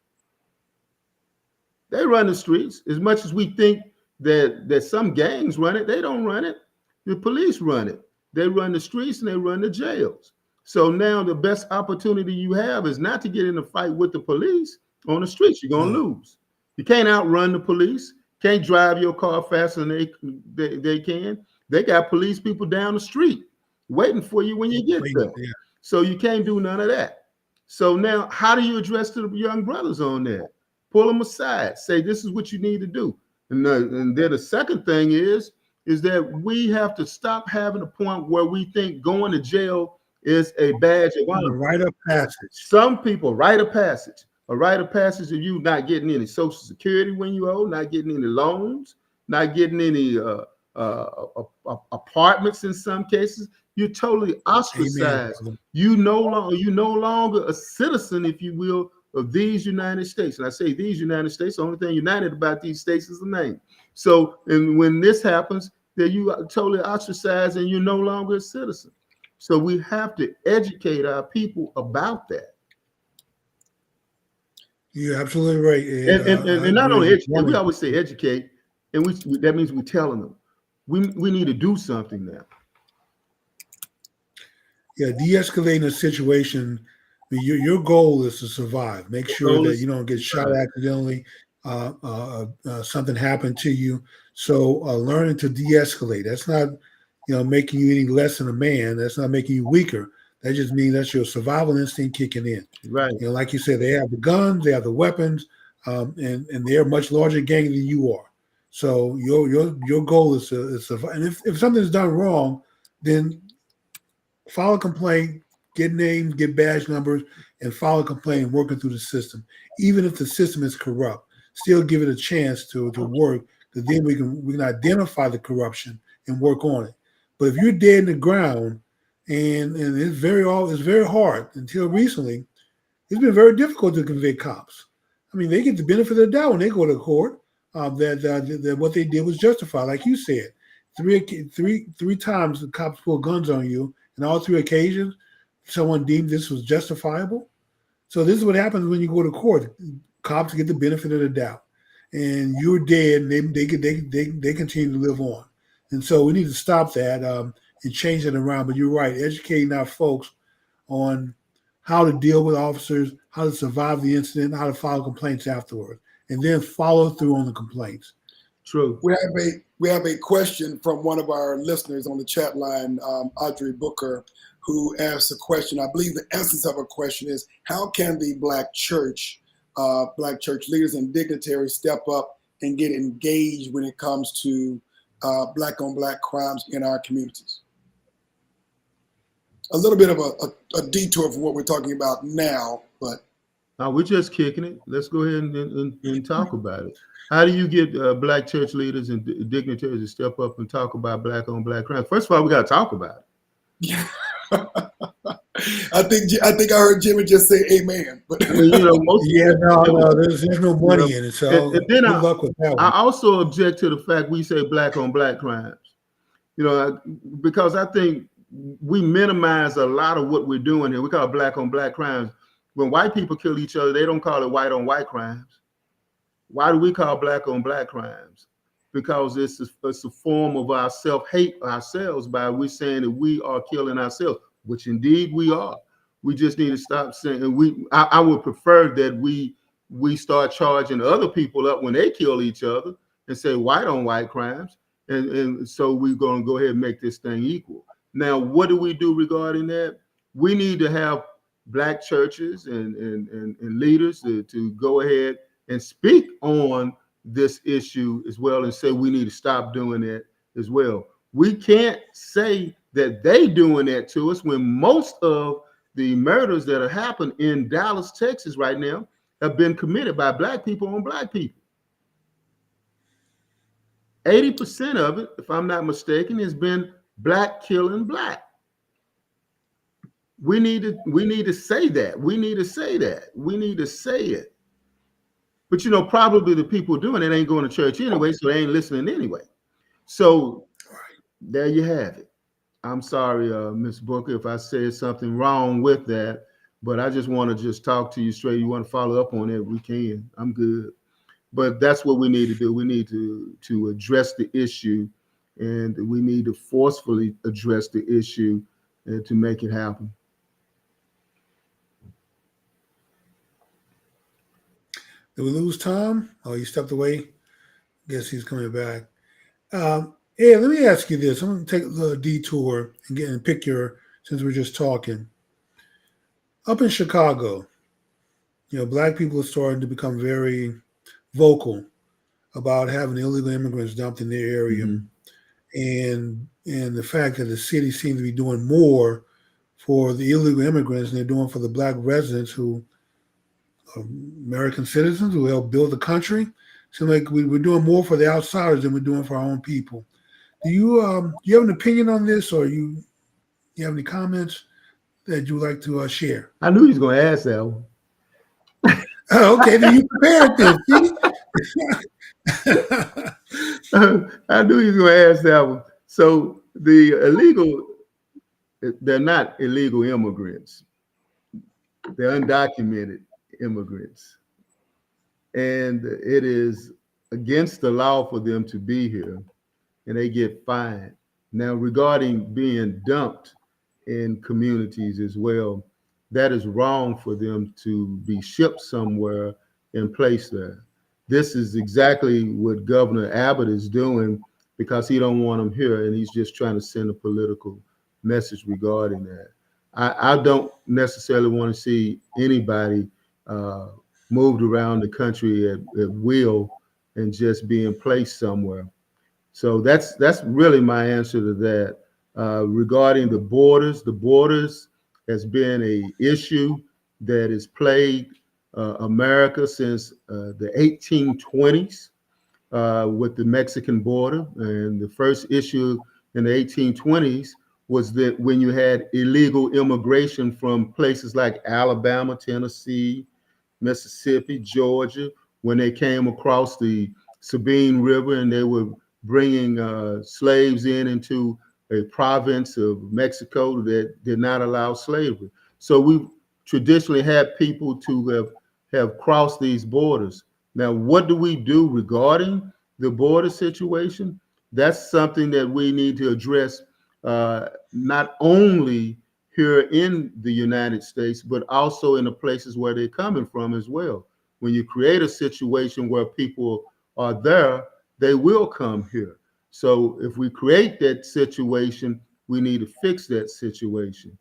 They run the streets. As much as we think that some gangs run it, they don't run it. The police run it. They run the streets and they run the jails. So now the best opportunity you have is not to get in a fight with the police on the streets. You're going to lose. You can't outrun the police. Can't drive your car faster than they can. They got police people down the street waiting for you when you get there. Yeah. So you can't do none of that. So now how do you address the young brothers on that? Pull them aside. Say, this is what you need to do. And then the second thing is that we have to stop having a point where we think going to jail is a badge of honor. A rite of passage. Some people rite of passage. A rite of passage of you not getting any Social Security when you old, not getting any loans, not getting any apartments in some cases. You're totally ostracized. Amen. You're no longer a citizen, if you will, of these United States. And I say these United States, the only thing united about these states is the name. So, and when this happens, then you are totally ostracized and you're no longer a citizen. So we have to educate our people about that. You're absolutely right. And not only educate, we always say educate, and that means we're telling them we need to do something now. Yeah, de-escalating a situation. I mean, your goal is to survive. Make sure that you don't get shot accidentally. Something happened to you. So learning to de-escalate. That's not, making you any less than a man. That's not making you weaker. That just means that's your survival instinct kicking in. Right. Like you said, they have the guns, they have the weapons, and they're a much larger gang than you are. So your goal is to survive. And if something's done wrong, then file a complaint, get names, get badge numbers, and file a complaint working through the system. Even if the system is corrupt, still give it a chance to work, because then we can identify the corruption and work on it. But if you're dead in the ground, and it's very hard. Until recently, it's been very difficult to convict cops. I mean, they get the benefit of the doubt when they go to court that what they did was justified. Like you said, three times the cops pulled guns on you, and all three occasions, someone deemed this was justifiable. So this is what happens when you go to court. Cops get the benefit of the doubt, and you're dead, and they continue to live on. And so we need to stop that and change it around. But you're right, educating our folks on how to deal with officers, how to survive the incident, how to file complaints afterward, and then follow through on the complaints. True. We have a question from one of our listeners on the chat line, Audrey Booker, who asked a question. I believe the essence of her question is, how can the Black church leaders and dignitaries step up and get engaged when it comes to Black on Black crimes in our communities? A little bit of a detour from what we're talking about now, but we're just kicking it. Let's go ahead and talk about it. How do you get Black church leaders and dignitaries to step up and talk about Black on Black crimes? First of all, we got to talk about it. Yeah. I think I heard Jimmy just say amen. But there's no money in it. So and then good luck with that one. I also object to the fact we say Black on Black crimes. Because I think we minimize a lot of what we're doing here. We call it Black on Black crimes. When white people kill each other, they don't call it white on white crimes. Why do we call Black on Black crimes? Because it's a form of our self-hate ourselves by we saying that we are killing ourselves, which indeed we are. We just need to stop saying, I would prefer that we start charging other people up when they kill each other and say white on white crimes. And so we're going to go ahead and make this thing equal. Now, what do we do regarding that? We need to have Black churches and leaders to go ahead and speak on this issue as well, and say we need to stop doing that as well. We can't say that they doing that to us when most of the murders that are happening in Dallas, Texas right now have been committed by Black people on Black people. 80% of it, if I'm not mistaken, has been Black killing Black. We need to say that. We need to say that. We need to say it. But probably the people doing it ain't going to church anyway, so they ain't listening anyway. So there you have it. I'm sorry, Ms. Booker, if I said something wrong with that, but I just want to just talk to you straight. You want to follow up on it, we can. I'm good. But that's what we need to do. We need to address the issue, and we need to forcefully address the issue and to make it happen. Did we lose Tom? Oh, he stepped away. Guess he's coming back. Hey, let me ask you this. I'm going to take a little detour and pick your, since we're just talking. Up in Chicago, Black people are starting to become very vocal about having illegal immigrants dumped in their area. Mm-hmm. And the fact that the city seems to be doing more for the illegal immigrants than they're doing for the Black residents who are American citizens who help build the country. Seems like we're doing more for the outsiders than we're doing for our own people. Do you have an opinion on this, or you have any comments that you would like to share? I knew he was going to ask that one. Okay, then you prepared this. I knew he was going to ask that one. So the illegal, they're not illegal immigrants. They're undocumented immigrants. And it is against the law for them to be here, and they get fined. Now, regarding being dumped in communities as well, that is wrong for them to be shipped somewhere and placed there. This is exactly what Governor Abbott is doing, because he don't want them here, and he's just trying to send a political message regarding that. I don't necessarily want to see anybody moved around the country at will and just being placed somewhere. So that's really my answer to that. Regarding the borders has been an issue that has plagued America since the 1820s with the Mexican border. And the first issue in the 1820s was that when you had illegal immigration from places like Alabama, Tennessee, Mississippi, Georgia, when they came across the Sabine River and they were bringing slaves into a province of Mexico that did not allow slavery. So we traditionally had people to have crossed these borders. Now, what do we do regarding the border situation? That's something that we need to address, not only here in the United States, but also in the places where they're coming from as well. When you create a situation where people are there, they will come here. So if we create that situation, we need to fix that situation.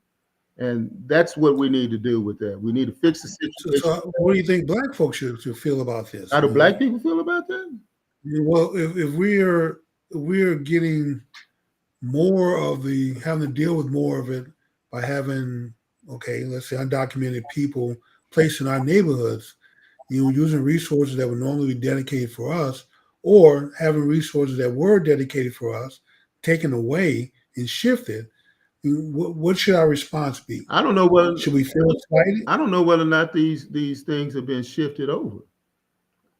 And that's what we need to do with that. We need to fix the situation. So what do you think Black folks should feel about this? How do Black people feel about that? Well, if we're getting more of having to deal with more of it by having, let's say undocumented people placed in our neighborhoods, using resources that would normally be dedicated for us, or having resources that were dedicated for us taken away and shifted. What should our response be? I don't know whether should we feel excited? I don't know whether or not these things have been shifted over.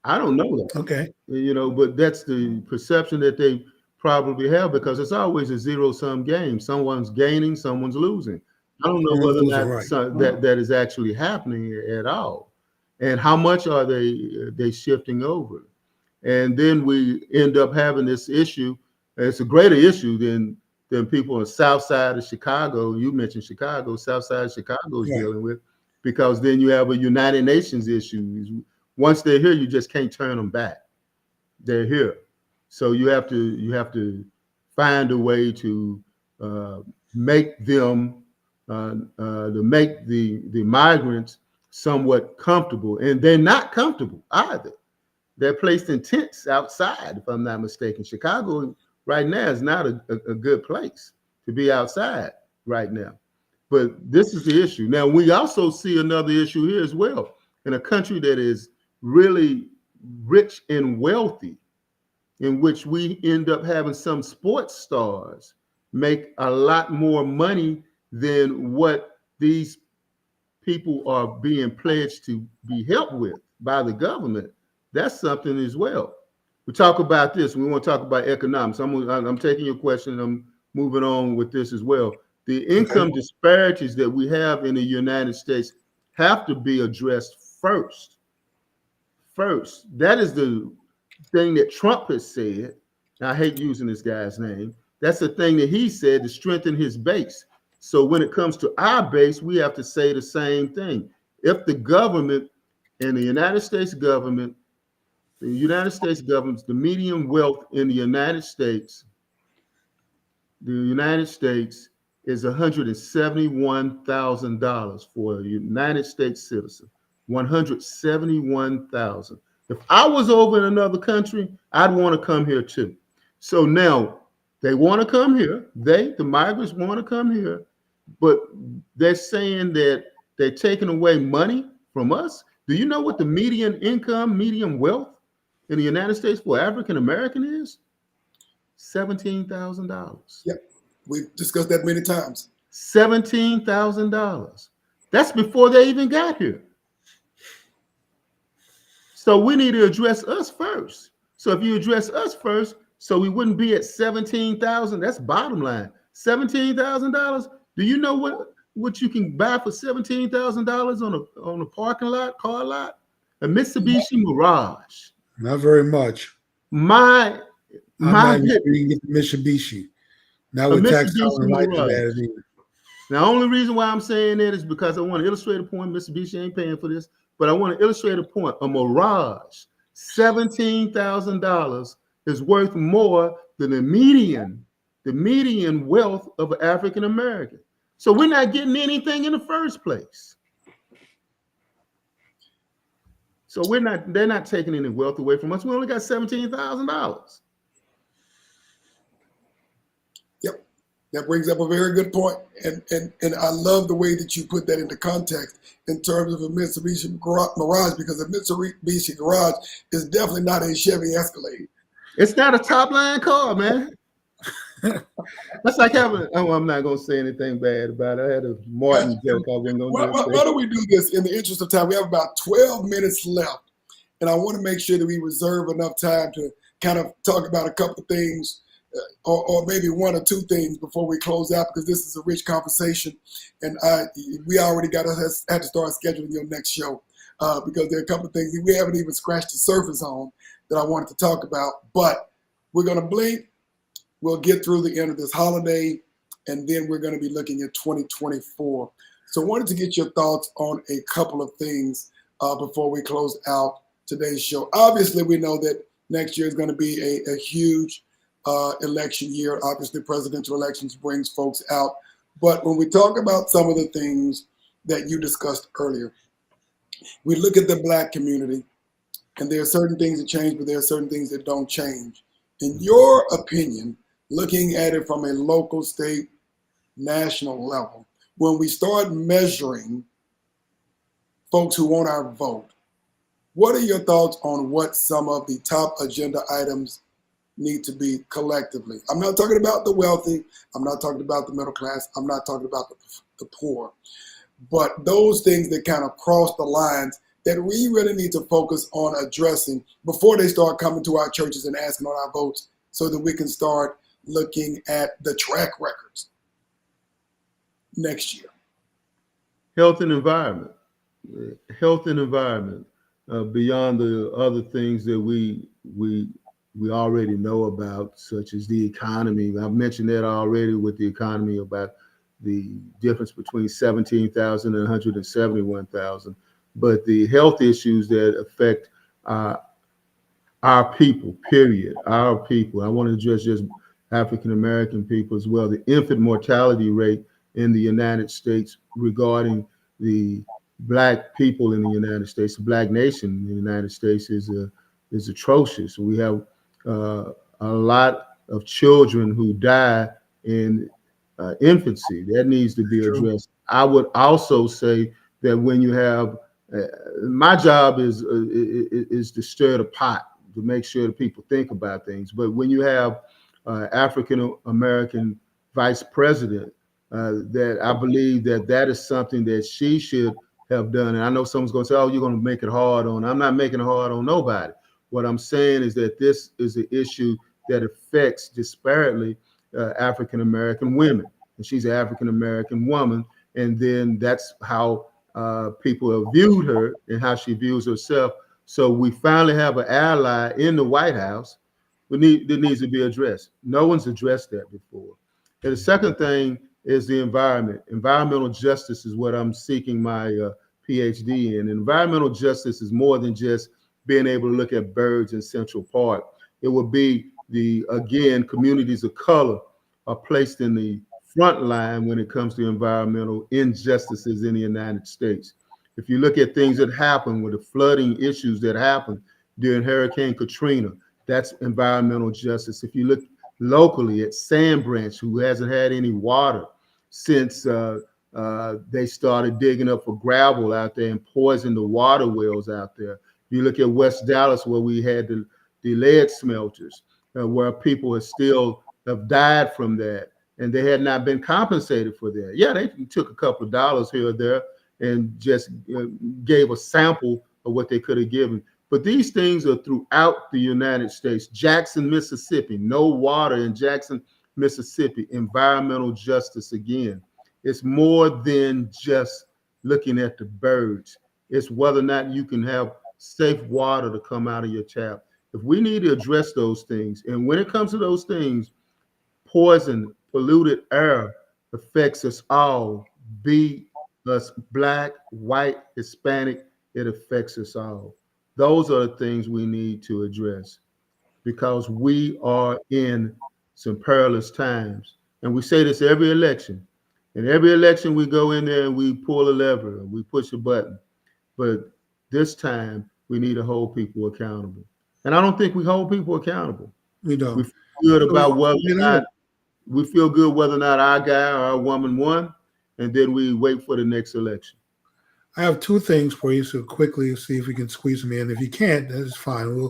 I don't know that. Okay. But that's the perception that they probably have, because it's always a zero-sum game. Someone's gaining, someone's losing. I don't know whether or not that is actually happening at all. And how much are they shifting over? And then we end up having this issue. It's a greater issue than people on the south side of Chicago. You mentioned Chicago, south side of Chicago is dealing with, because then you have a United Nations issue. Once they're here, you just can't turn them back. They're here. So you have to find a way to make them to make the migrants somewhat comfortable, and they're not comfortable either. They're placed in tents outside, if I'm not mistaken. Chicago right now is not a good place to be outside right now. But this is the issue. Now, we also see another issue here as well. In a country that is really rich and wealthy, in which we end up having some sports stars make a lot more money than what these people are being pledged to be helped with by the government. That's something as well. We talk about this. We want to talk about economics. I'm taking your question, and I'm moving on with this as well. The income disparities that we have in the United States have to be addressed first. First, that is the thing that Trump has said. I hate using this guy's name. That's the thing that he said to strengthen his base. So when it comes to our base, we have to say the same thing. If the government and the United States government, the median wealth in the United States is $171,000 for a United States citizen. $171,000. If I was over in another country, I'd want to come here too. So now they want to come here. The migrants want to come here, but they're saying that they're taking away money from us. Do you know what the median income, median wealth in the United States for African American is? $17,000. Yep, we've discussed that many times. $17,000. That's before they even got here. So we need to address us first. So if you address us first, so we wouldn't be at 17,000. That's bottom line. $17,000. Do you know what you can buy for $17,000 on a parking lot, car lot? A Mitsubishi Mirage. Not very much. My You can get the Mitsubishi. Now with tax on light to that. Now, the only reason why I'm saying that is because I want to illustrate a point. Mitsubishi ain't paying for this, but I want to illustrate a point. A Mirage, $17,000 is worth more than the median wealth of an African American. So we're not getting anything in the first place. So they're not taking any wealth away from us. We only got $17,000. Yep. That brings up a very good point. And I love the way that you put that into context in terms of a Mitsubishi Mirage, because a Mitsubishi Mirage is definitely not a Chevy Escalade. It's not a top line car, man. That's like having, I'm not going to say anything bad about it. I had a Martin joke I wasn't going to Why don't we do this in the interest of time? We have about 12 minutes left, and I want to make sure that we reserve enough time to kind of talk about a couple of things, or maybe one or two things before we close out, because this is a rich conversation, and we already had to start scheduling your next show, because there are a couple of things that we haven't even scratched the surface on that I wanted to talk about. But we're going to blink. We'll get through the end of this holiday, and then we're going to be looking at 2024. So I wanted to get your thoughts on a couple of things before we close out today's show. Obviously, we know that next year is going to be a huge election year. Obviously, presidential elections brings folks out. But when we talk about some of the things that you discussed earlier, we look at the Black community, and there are certain things that change, but there are certain things that don't change. In your opinion, looking at it from a local, state, national level, when we start measuring folks who want our vote, what are your thoughts on what some of the top agenda items need to be collectively? I'm not talking about the wealthy. I'm not talking about the middle class. I'm not talking about the poor. But those things that kind of cross the lines that we really need to focus on addressing before they start coming to our churches and asking on our votes, so that we can start looking at the track records next year. Health and environment. Beyond the other things that we already know about, such as the economy. I've mentioned that already with the economy, about the difference between 17,000 and 171,000. But the health issues that affect our people, period. Our people. I want to address just African American people as well. The infant mortality rate in the United States regarding the Black people in the United States, the Black nation in the United States is atrocious. We have a lot of children who die in infancy. That needs to be addressed. I would also say that when you have, my job is to stir the pot, to make sure that people think about things. But when you have African American vice president, that I believe that is something that she should have done. And I know someone's going to say, "Oh, you're going to make it hard on." I'm not making it hard on nobody. What I'm saying is that this is an issue that affects disparately African American women, and she's an African American woman, and then that's how people have viewed her and how she views herself. So we finally have an ally in the White House that needs to be addressed. No one's addressed that before. And the second thing is the environment. Environmental justice is what I'm seeking my PhD in. Environmental justice is more than just being able to look at birds in Central Park. It would be again, communities of color are placed in the front line when it comes to environmental injustices in the United States. If you look at things that happen with the flooding issues that happened during Hurricane Katrina, that's environmental justice. If you look locally at Sand Branch, who hasn't had any water since they started digging up for gravel out there and poisoned the water wells out there. You look at West Dallas, where we had the lead smelters, where people have died from that, and they had not been compensated for that. Yeah, they took a couple of dollars here or there and just gave a sample of what they could have given. But these things are throughout the United States. Jackson, Mississippi, no water in Jackson, Mississippi. Environmental justice again. It's more than just looking at the birds. It's whether or not you can have safe water to come out of your tap. If we need to address those things, and when it comes to those things, poison, polluted air affects us all, be us Black, white, Hispanic, it affects us all. Those are the things we need to address, because we are in some perilous times. And we say this every election. In every election, we go in there and we pull a lever, we push a button. But this time, we need to hold people accountable. And I don't think we hold people accountable. We don't. We feel good about whether or not our guy or our woman won, and then we wait for the next election. I have two things for you, so quickly see if we can squeeze them in. If you can't, that's fine.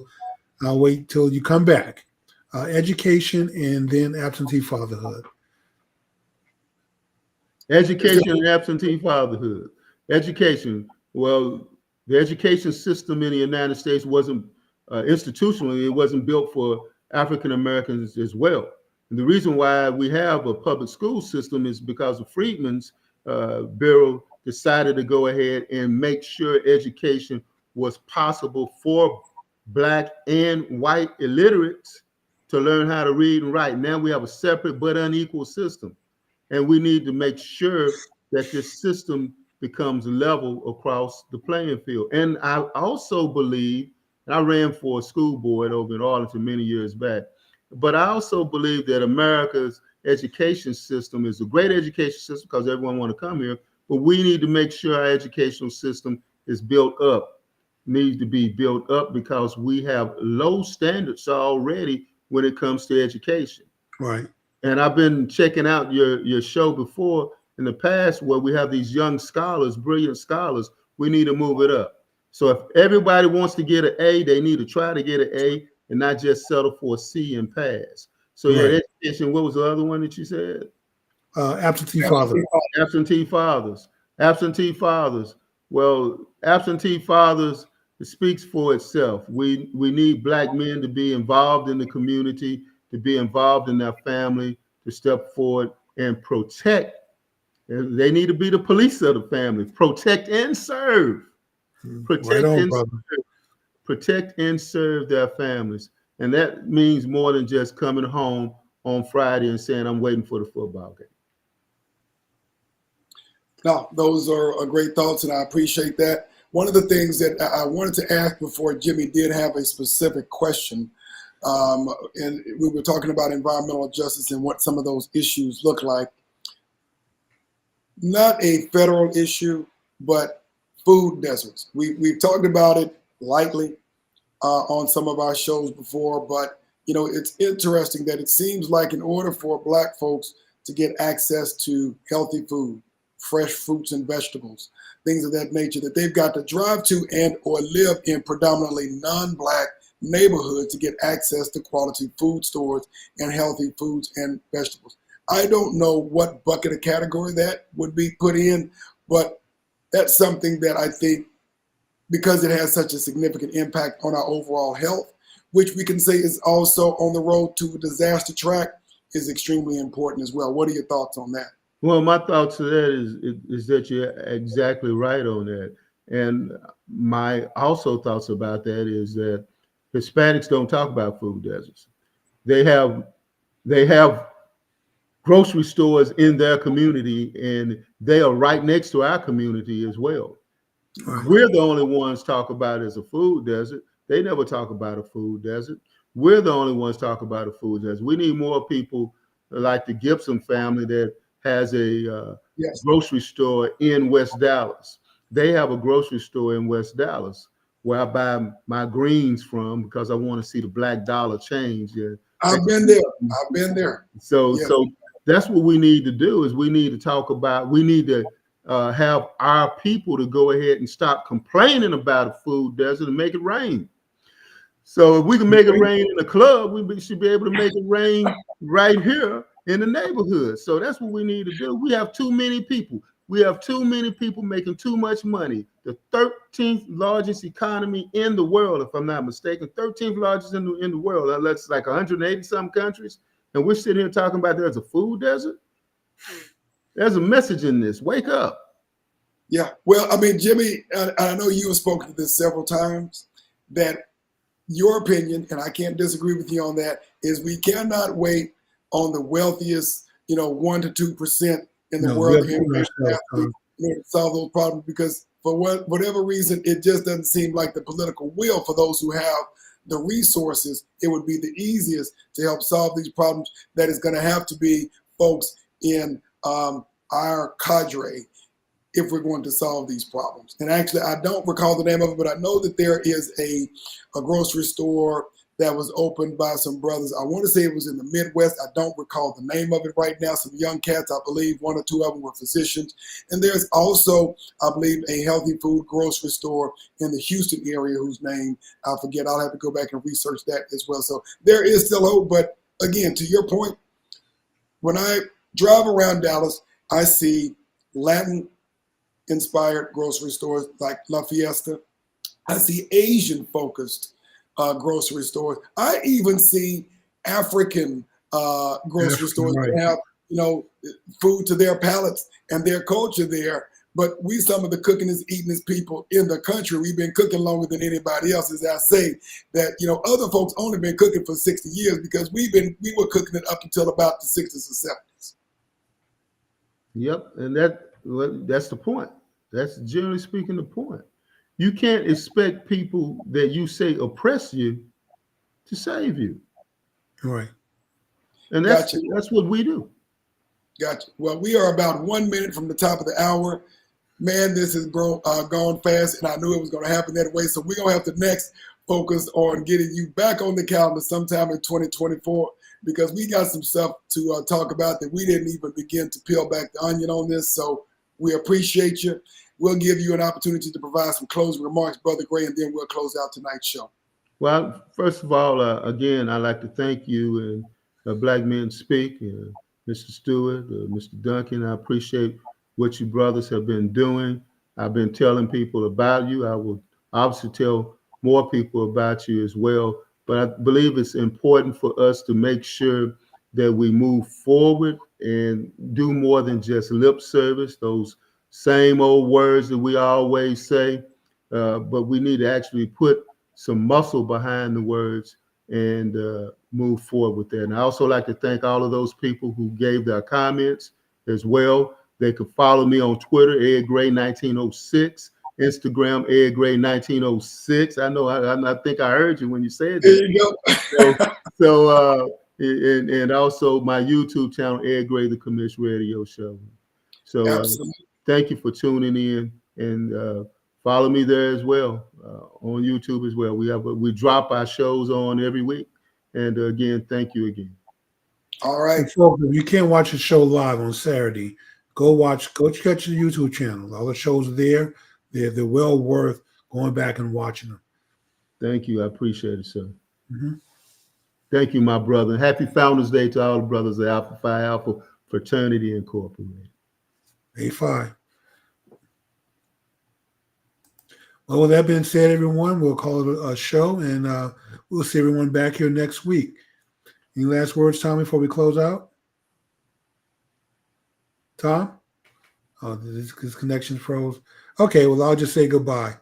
I'll wait till you come back. Education and then absentee fatherhood. Education and absentee fatherhood. Education. Well, the education system in the United States wasn't institutionally, it wasn't built for African Americans as well. And the reason why we have a public school system is because the Freedmen's Bureau decided to go ahead and make sure education was possible for Black and white illiterates to learn how to read and write. Now we have a separate but unequal system. And we need to make sure that this system becomes level across the playing field. And I also believe, and I ran for a school board over in Arlington many years back, but I also believe that America's education system is a great education system because everyone want to come here, but we need to make sure our educational system is built up, needs to be built up, because we have low standards already when it comes to education. Right. And I've been checking out your show before in the past, where we have these young scholars, brilliant scholars. We need to move it up. So if everybody wants to get an A, they need to try to get an A and not just settle for a C and pass. So right. Education, what was the other one that you said? Absentee fathers. Absentee fathers. Absentee fathers. Well, absentee fathers, it speaks for itself. We need Black men to be involved in the community, to be involved in their family, to step forward and protect. They need to be the police of the family. Protect and serve. Protect and serve their families. And that means more than just coming home on Friday and saying, I'm waiting for the football game. No, those are great thoughts, and I appreciate that. one of the things that I wanted to ask before Jimmy did have a specific question, and we were talking about environmental justice and what some of those issues look like. Not a federal issue, but food deserts. We've talked about it lightly on some of our shows before, but it's interesting that it seems like in order for Black folks to get access to healthy food, fresh fruits and vegetables, things of that nature, that they've got to drive to and or live in predominantly non-Black neighborhoods to get access to quality food stores and healthy foods and vegetables. I don't know what bucket or category that would be put in, but that's something that I think, because it has such a significant impact on our overall health, which we can say is also on the road to a disaster track, is extremely important as well. What are your thoughts on that? Well, my thoughts on that is that you're exactly right on that. And my also thoughts about that is that Hispanics don't talk about food deserts. They have grocery stores in their community, and they are right next to our community as well. Right. We're the only ones talk about it as a food desert. They never talk about a food desert. We're the only ones talk about a food desert. We need more people like the Gibson family that has a grocery store in West Dallas. They have a grocery store in West Dallas where I buy my greens from because I want to see the black dollar change. I've been there. So that's what we need to do. Is we need to talk about. We need to have our people to go ahead and stop complaining about a food desert and make it rain. So if we can make it rain in the club, we should be able to make it rain right here in the neighborhood. So that's what we need to do. We have too many people. We have too many people making too much money. The 13th largest economy in the world, if I'm not mistaken, 13th largest in the world. That's like 180 some countries. And we're sitting here talking about there's a food desert. There's a message in this. Wake up. Yeah. Well, I mean, Jimmy, I know you have spoken to this several times, that your opinion, and I can't disagree with you on that, is we cannot wait on the wealthiest, 1 to 2% in the world to solve those problems, because for whatever reason, it just doesn't seem like the political will for those who have the resources. It would be the easiest to help solve these problems. That is going to have to be folks in our cadre if we're going to solve these problems. And actually, I don't recall the name of it, but I know that there is a grocery store that was opened by some brothers. I want to say it was in the Midwest. I don't recall the name of it right now. Some young cats, I believe 1 or 2 of them were physicians. And there's also, I believe, a healthy food grocery store in the Houston area whose name I forget. I'll have to go back and research that as well. So there is still hope. But again, to your point, when I drive around Dallas, I see Latin-inspired grocery stores like La Fiesta. I see Asian-focused grocery stores. I even see African grocery stores that have, food to their palates and their culture there. But some of the cooking is eating as people in the country. We've been cooking longer than anybody else, as I say. That other folks only been cooking for 60 years because we were cooking it up until about the 60s or 70s. Yep, and that's the point. That's generally speaking the point. You can't expect people that you say oppress you to save you. Right. And that's what we do. Gotcha. Well, we are about 1 minute from the top of the hour. Man, this has gone fast, and I knew it was going to happen that way. So we're going to have to next focus on getting you back on the calendar sometime in 2024, because we got some stuff to talk about that we didn't even begin to peel back the onion on this. So we appreciate you. We'll give you an opportunity to provide some closing remarks, Brother Gray, and then we'll close out tonight's show. Well, first of all, again, I'd like to thank you and Black Men Speak, Mr. Stewart, Mr. Duncan. I appreciate what you brothers have been doing. I've been telling people about you. I will obviously tell more people about you as well. But I believe it's important for us to make sure that we move forward and do more than just lip service, those same old words that we always say, but we need to actually put some muscle behind the words and move forward with that. And I also like to thank all of those people who gave their comments as well. They could follow me on Twitter, Ed Gray 1906. Instagram, Ed Gray 1906. I know. I think I heard you when you said There that. you go. And also my YouTube channel, Ed Gray, the Commish Radio Show. So thank you for tuning in, and follow me there as well, on YouTube as well. We drop our shows on every week. And again, thank you again. All right. And folks, if you can't watch the show live on Saturday, go catch the YouTube channel. All the shows are there. They're well worth going back and watching them. Thank you. I appreciate it, sir. Mm-hmm. Thank you, my brother. Happy Founders Day to all the brothers of Alpha Phi Alpha Fraternity Incorporated. A5. Well, with that being said, everyone, we'll call it a show, and we'll see everyone back here next week. Any last words, Tom, before we close out? Tom? Oh, this connection froze. Okay, well, I'll just say goodbye.